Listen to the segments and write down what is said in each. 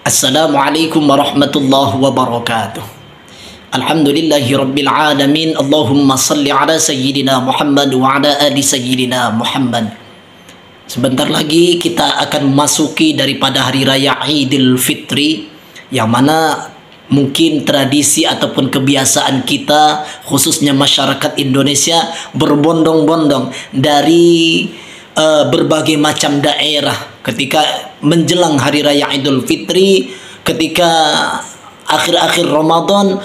Assalamualaikum warahmatullahi wabarakatuh. Alhamdulillahi rabbil alamin. Allahumma salli ala sayyidina Muhammad wa ala ali sayyidina Muhammad. Sebentar lagi kita akan memasuki daripada hari raya Idul Fitri, yang mana mungkin tradisi ataupun kebiasaan kita, khususnya masyarakat Indonesia, berbondong-bondong dari berbagai macam daerah ketika menjelang hari raya Idul Fitri. Ketika akhir-akhir Ramadan,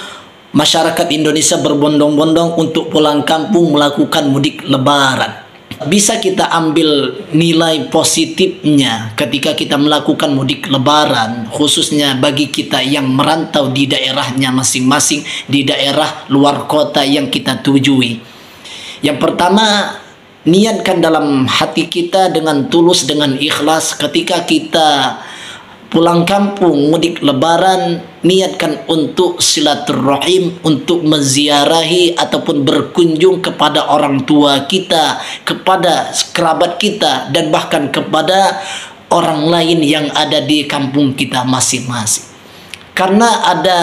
masyarakat Indonesia berbondong-bondong untuk pulang kampung melakukan mudik lebaran. Bisa kita ambil nilai positifnya ketika kita melakukan mudik lebaran, khususnya bagi kita yang merantau di daerahnya masing-masing, di daerah luar kota yang kita tujui. Yang pertama, niatkan dalam hati kita dengan tulus, dengan ikhlas. Ketika kita pulang kampung mudik lebaran, niatkan untuk silaturahim, untuk menziarahi ataupun berkunjung kepada orang tua kita, kepada kerabat kita, dan bahkan kepada orang lain yang ada di kampung kita masing-masing. Karena ada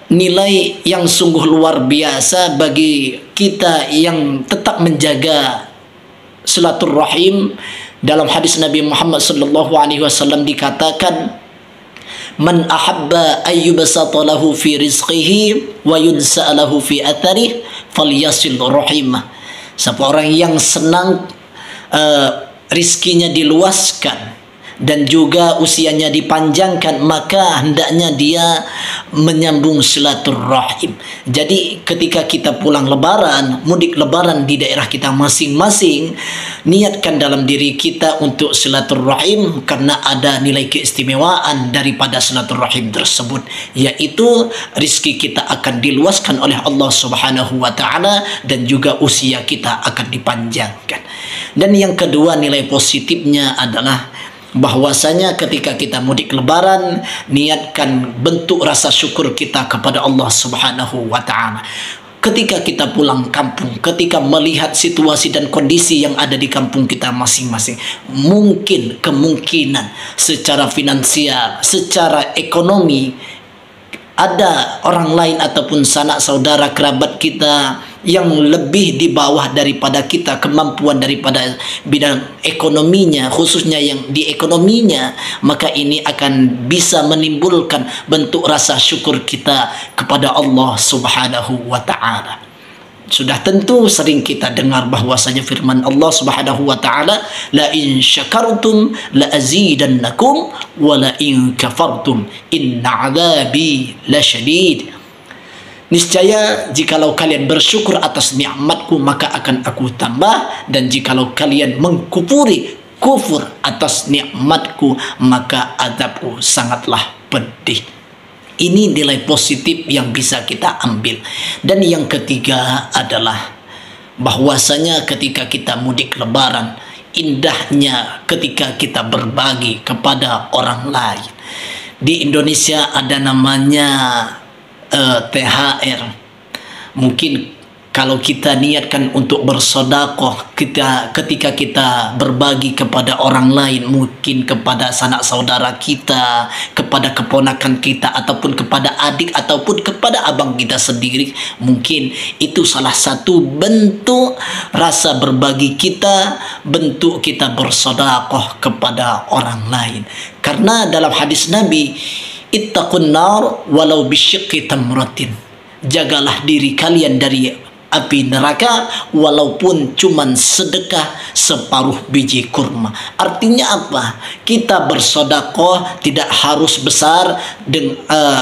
nilai yang sungguh luar biasa bagi kita yang tetap menjaga silaturahim. Dalam hadis Nabi Muhammad SAW dikatakan, "Man ahabba ayyubsata lahu fi rizqihi wa yunsa lahu fi atharih falyasil rahimah." Siapa orang yang senang rizkinya diluaskan dan juga usianya dipanjangkan, maka hendaknya dia menyambung silaturahim. Jadi ketika kita pulang lebaran, mudik lebaran di daerah kita masing-masing, niatkan dalam diri kita untuk silaturahim, karena ada nilai keistimewaan daripada silaturahim tersebut, yaitu rizki kita akan diluaskan oleh Allah Subhanahu wa Ta'ala dan juga usia kita akan dipanjangkan. Dan yang kedua, nilai positifnya adalah bahwasanya ketika kita mudik lebaran, niatkan bentuk rasa syukur kita kepada Allah Subhanahu wa Ta'ala. Ketika kita pulang kampung, ketika melihat situasi dan kondisi yang ada di kampung kita masing-masing, mungkin kemungkinan secara finansial, secara ekonomi, ada orang lain ataupun sanak saudara kerabat kita yang lebih di bawah daripada kita kemampuan daripada bidang ekonominya, khususnya yang di ekonominya, maka ini akan bisa menimbulkan bentuk rasa syukur kita kepada Allah Subhanahu wa Ta'ala. Sudah tentu sering kita dengar bahwasanya firman Allah Subhanahu wa Ta'ala, "La in syakartum la azidannakum wa la in kafartum inna 'adzabi lasyadid." Niscaya jikalau kalian bersyukur atas nikmatku, maka akan aku tambah, dan jikalau kalian kufur atas nikmatku, maka azabku sangatlah pedih. Ini nilai positif yang bisa kita ambil. Dan yang ketiga adalah bahwasanya ketika kita mudik lebaran, indahnya ketika kita berbagi kepada orang lain. Di Indonesia ada namanya THR. Mungkin kalau kita niatkan untuk bersedekah, ketika kita berbagi kepada orang lain, mungkin kepada sanak saudara kita, kepada keponakan kita, ataupun kepada adik, ataupun kepada abang kita sendiri, mungkin itu salah satu bentuk rasa berbagi kita, bentuk kita bersedekah kepada orang lain. Karena dalam hadis Nabi, "Ittaqun nar walau bisyiqqi tamratin." Jagalah diri kalian dari api neraka walaupun cuman sedekah separuh biji kurma. Artinya apa? Kita bersedekah tidak harus besar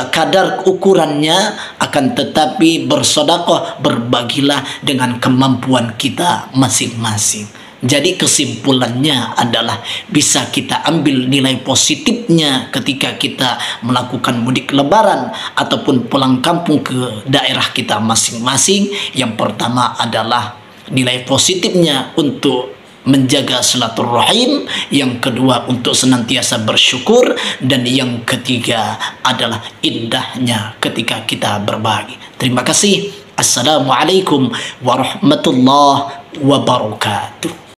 kadar ukurannya, akan tetapi bersedekah berbagilah dengan kemampuan kita masing-masing. Jadi kesimpulannya adalah bisa kita ambil nilai positifnya ketika kita melakukan mudik lebaran ataupun pulang kampung ke daerah kita masing-masing. Yang pertama adalah nilai positifnya untuk menjaga silaturahim, yang kedua untuk senantiasa bersyukur, dan yang ketiga adalah indahnya ketika kita berbagi. Terima kasih. Assalamualaikum warahmatullahi wabarakatuh.